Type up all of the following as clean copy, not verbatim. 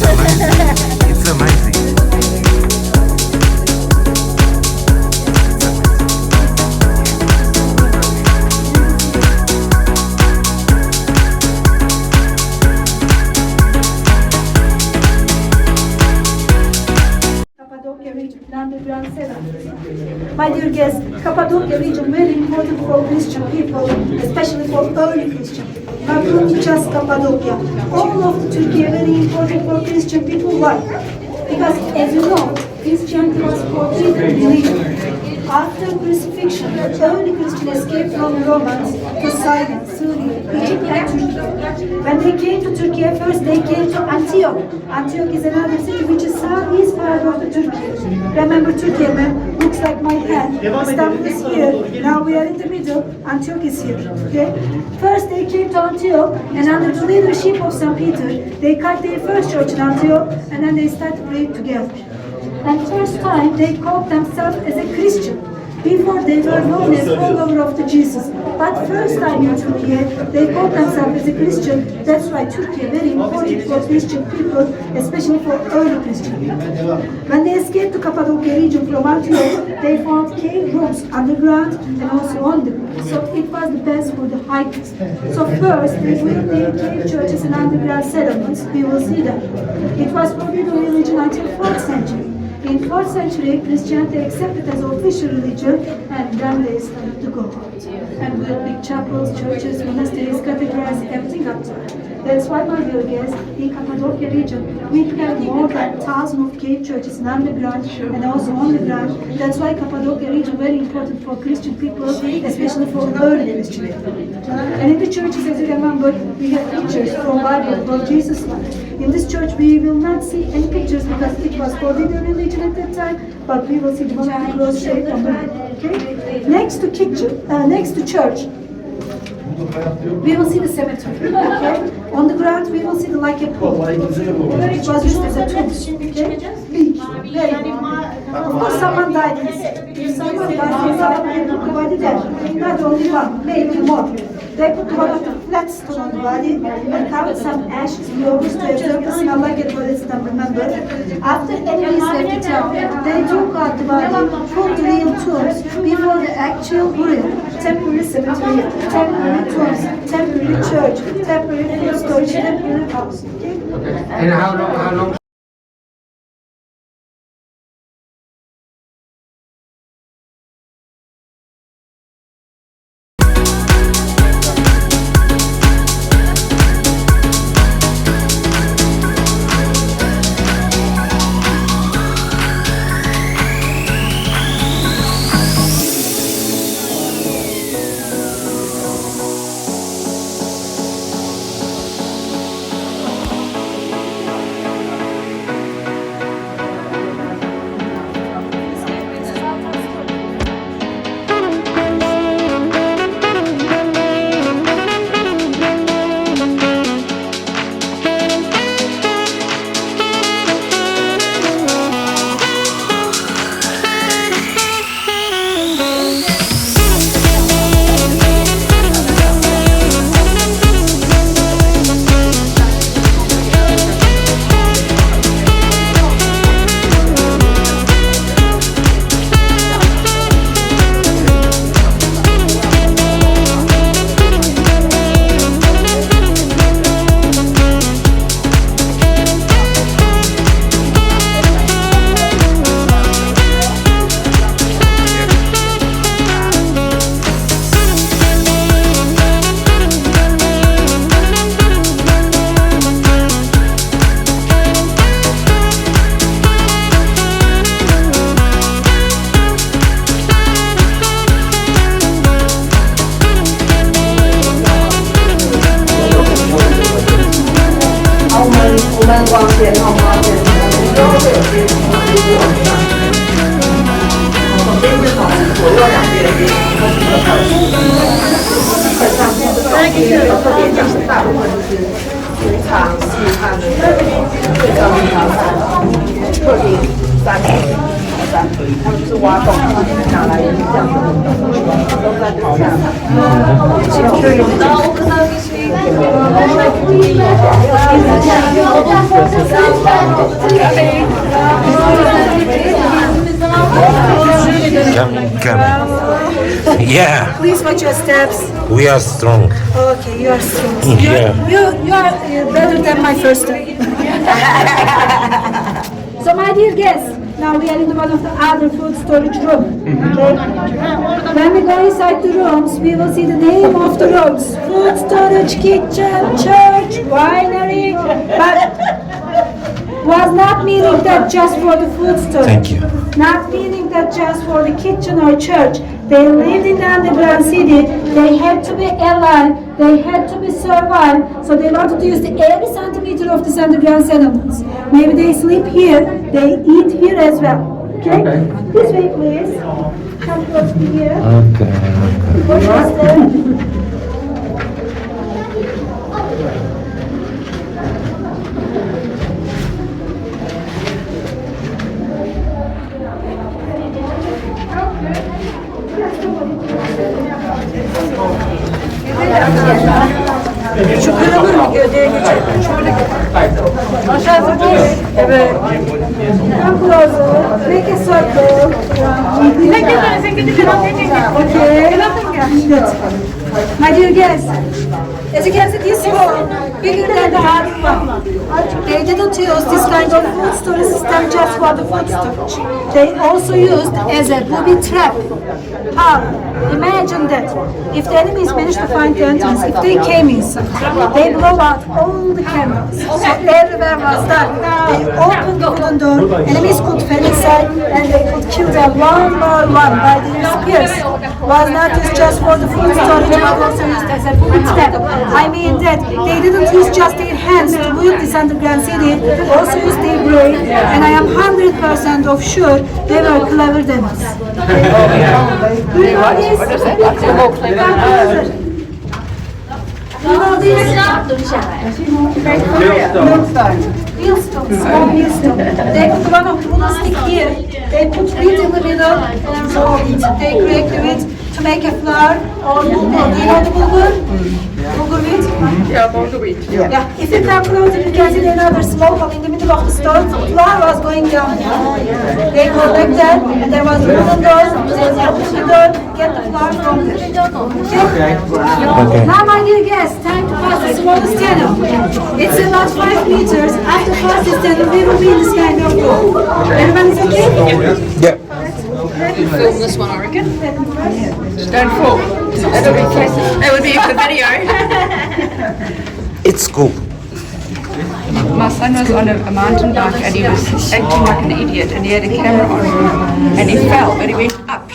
It's amazing. My dear guests, Cappadocia region very important for Christian people, especially for early Christian people. Not only just Cappadocia. All of the Turkey very important for Christian people. Why? Because as you know, Christianity was forbidden religion. After crucifixion, the early Christians escaped from Romans to Syria, Syria, Egypt and Turkey. When they came to Turkey, first they came to Antioch. Antioch is another city which is southeast part of the Turkey. Remember Turkey map? Looks like my hand. Istanbul is here. Now we are in the middle. Antioch is here. Okay? First they came to Antioch, and under the leadership of St. Peter, they cut their first church in Antioch, and then they started praying together. And first time they called themselves as a Christian. Before they were known as follower of the Jesus. But first time in Turkey, they called themselves as a Christian. That's why Turkey is very important for Christian people, especially for early Christian people. When they escaped to Cappadocia region from Antioch, they found cave rooms underground and also on the ground. So it was the best for the hikers. So first they built their cave churches and underground settlements. We will see that. It was forbidden religion until 4th century. In 4th century, Christianity accepted as official religion, and then they started to go out. And built big chapels, churches, monasteries, cathedrals, everything up to that. That's why, my dear guests, in Cappadocia region, we have more than 1,000 of cave churches in underground and also on the ground. That's why Cappadocia region is very important for Christian people, especially for early Christian people. And in the churches, as you remember, we have pictures from Bible, from Jesus' life. In this church, we will not see any pictures because it was forbidden religion at that time, but we will see the one of the cross shape on the wall. Okay? Next to church, we will see the cemetery. Okay? On the ground, we will see the like a pool. It was used as a tomb. Okay? Big, very big. Of course, someone died inside. If someone died inside, they put the body there. Not only one, maybe more. They put one of the flat stone on the body and covered some ashes close to observe the smell like a toilet stump, remember? After enemies left the town, they took out the body, put the real tombs before the actual burial. Temporary cemetery, temporary tombs, temporary church, temporary food storage, temporary house. Okay? And how long? Come. Yeah, Please watch your steps. we are strong. Okay, you are strong. Yeah. You are better than my first time. So my dear guests, now we are in one of the other food storage room. Okay? When we go inside the rooms, we will see the name of the rooms. Food storage, kitchen, church, winery. But was not meaning that just for the food storage. Thank you. Not meaning that just for the kitchen or church. They lived in the underground city. They had to be alive. They had to be survived. So they wanted to use every centimeter of this underground settlements. Maybe they sleep here. They eat here as well. Okay? This way, please. Come close to here. Okay. Watch your step. Şu kırılır mı gövdeye geçelim? Şöyle aşağısı boş. Evet. Come closer. Make a circle. Okay. Good. My dear guests, as you can see, this hall bigger than the other one. They didn't use this kind of food storage system just for the food storage. They also used as a booby trap. How? Imagine that if the enemies managed to find the entrance, if they came inside, they blow out all the candles. So everywhere was dark. They opened the wooden door, enemies could fall inside, and they could kill them one by one by their spears. Was not used just for the food storage, but also used as a booby trap. I mean that they didn't use just their hands to build this underground city, also used their brain, and I am 100% of sure they were clever than us. Do you know this? What is it? You know this? Millstone, small millstone. They put one of the wooden stick here. They put wheat in the middle, so they crack the wheat to make a flour or bulgur. Do you know the bulgur? Bulgur wheat? Yeah, bulgur wheat. Yeah. If you come closer, you can see another small hole in the middle of the store. Flour was going down. They go back there, and there was a wooden door. They open the door, get the flour from there. Okay? Now, my dear guests, time to pass the smallest tunnel. It's about 5 meters. After pass this tunnel, we will be in this kind of hole. Everyone is okay? Yeah. Film this one, I reckon. Just don't fall. That would be for video. It's cool. My son was on a mountain bike and he was acting like an idiot and he had a camera on him and he fell and he went up.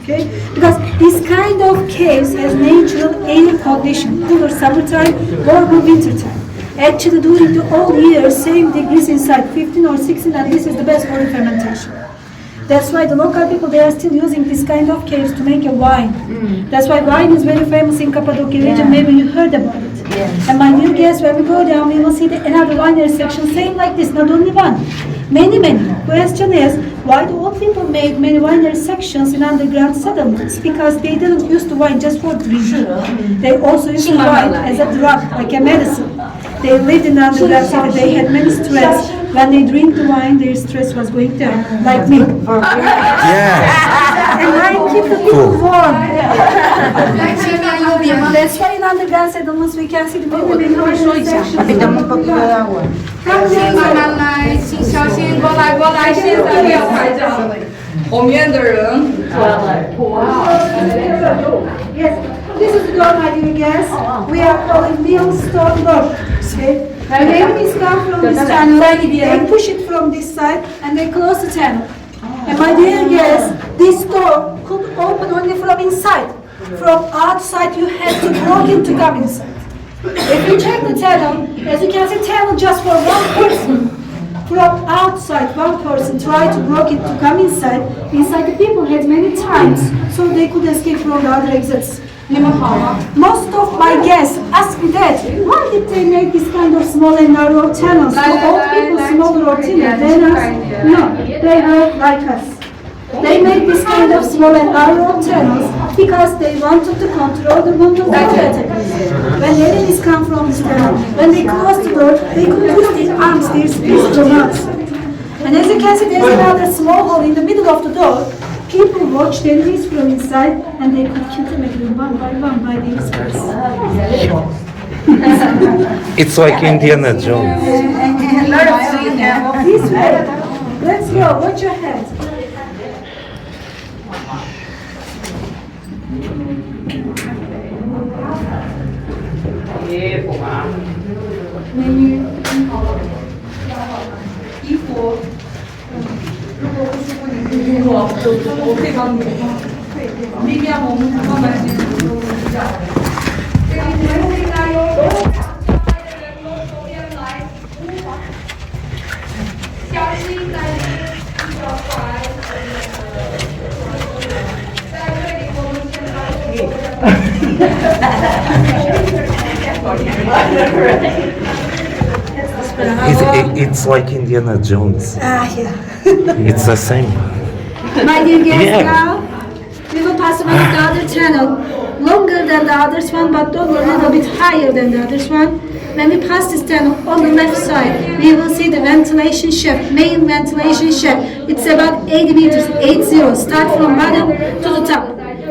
Okay? Because this kind of caves has natural air condition, cooler summertime, warmer wintertime. Actually, during the all year, same degrees inside, 15 or 16, and this is the best for the fermentation. That's why the local people, they are still using this kind of caves to make a wine. That's why wine is very famous in Cappadocia region. Maybe you heard about it. And my dear guests, when we go down, we will see another winery section, same like this, not only one. Many. Question is, why do old people make many winery sections in underground settlements? Because they didn't use the wine just for drinking. They also used the wine as a drug, like a medicine. They lived in the underground city, they had many stress. When they drink the wine, their stress was going down, like me. Yeah. And wine keep the people warm. That's why in underground settlements we can see the many winery sections. Yes, this is the door, my dear guests. We are calling millstone door. Okay? The name is come from this channel. They push it from this side and they close the channel. And my dear guests, this door could open only from inside. From outside, you have to walk in to come inside. If you check the tunnel, as you can see, tunnel just for one person. From outside, one person tried to block it to come inside. Inside, the people had many times, so they could escape from the other exits. Most of my guests ask me that, why did they make this kind of small and narrow channels? So old people, smaller or thinner, no, they are like us. They make this kind of small and narrow channels because they wanted to control the movement better. When the enemies come from this tunnel, when they close the door, they could use their arms, their spears from outside. And as you can see, there's another small hole in the middle of the door. People watch the enemies from inside and they could kill them again one by their spears. It's like Indiana Jones. This way. Let's go. Watch your head. It's like Indiana Jones. Yeah. It's the same. My dear guests, Yeah. now we will pass over the other channel, longer than the others one, but a little bit higher than the others one. When we pass this tunnel on the left side, we will see the ventilation shaft, main ventilation shaft. It's about 80 meters, 80, start from bottom to the top.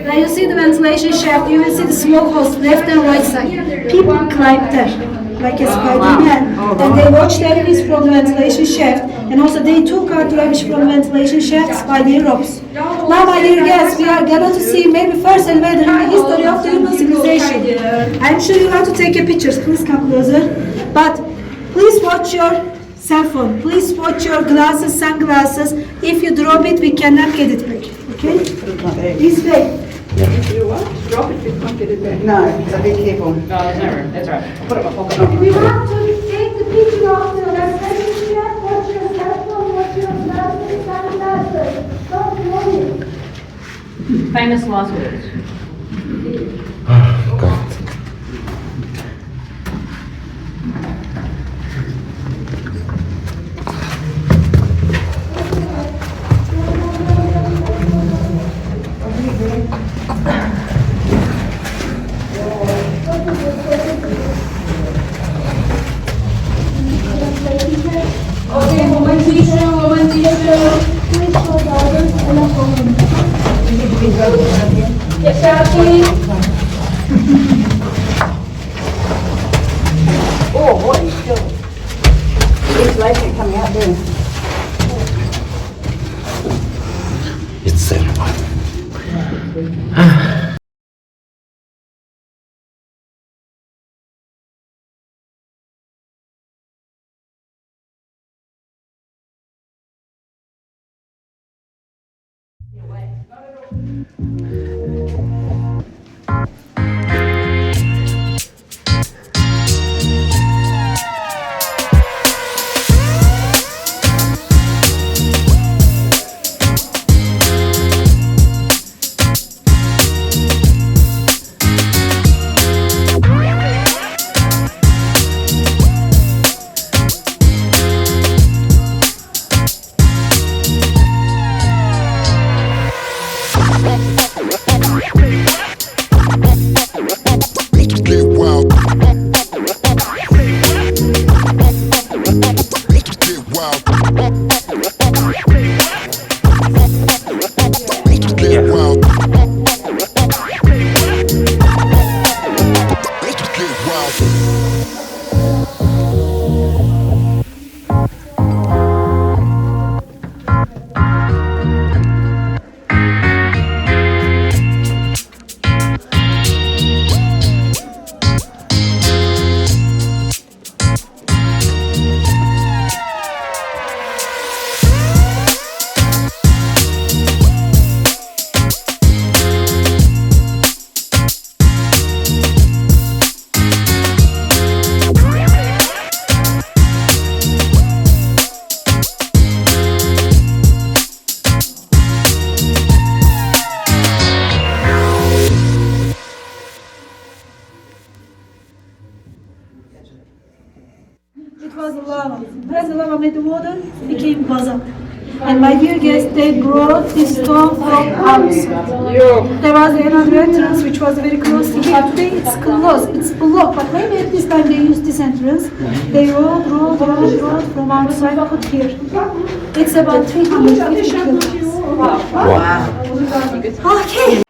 When you see the ventilation shaft, you will see the smoke holes left and right side. People climb there, like a Spider-Man, and they watch the enemies from the ventilation shaft, and also they took out the rubbish from the ventilation shafts by their ropes. Now, my dear guests, we are going to see maybe first elevator in the history of the human civilization. I'm sure you want to take a pictures. Please come closer. But please watch your cell phone. Please watch your glasses, sunglasses. If you drop it, we cannot get it back. Okay? This way. If you what? Drop it, you can't get it back. No, it's a big cable. No, that's right. Put it in my pocket. We want to take the picture of the ventilation shaft. Watch your cell phone. Watch your glasses, sunglasses. Don't worry. Famous last words. God. Okay, woman teacher. Please show the others and a phone. Yes, Jackie. Oh, boy, it's still. It's like it coming out there. It's everyone. It was lava. As the lava made the water, it became basalt. And my dear guests, they brought this stone from outside. There was another entrance which was very close to here. Today it's closed, it's blocked. But maybe at this time they used this entrance. They rolled from outside put here. It's about 350 kilometers. Wow. Okay.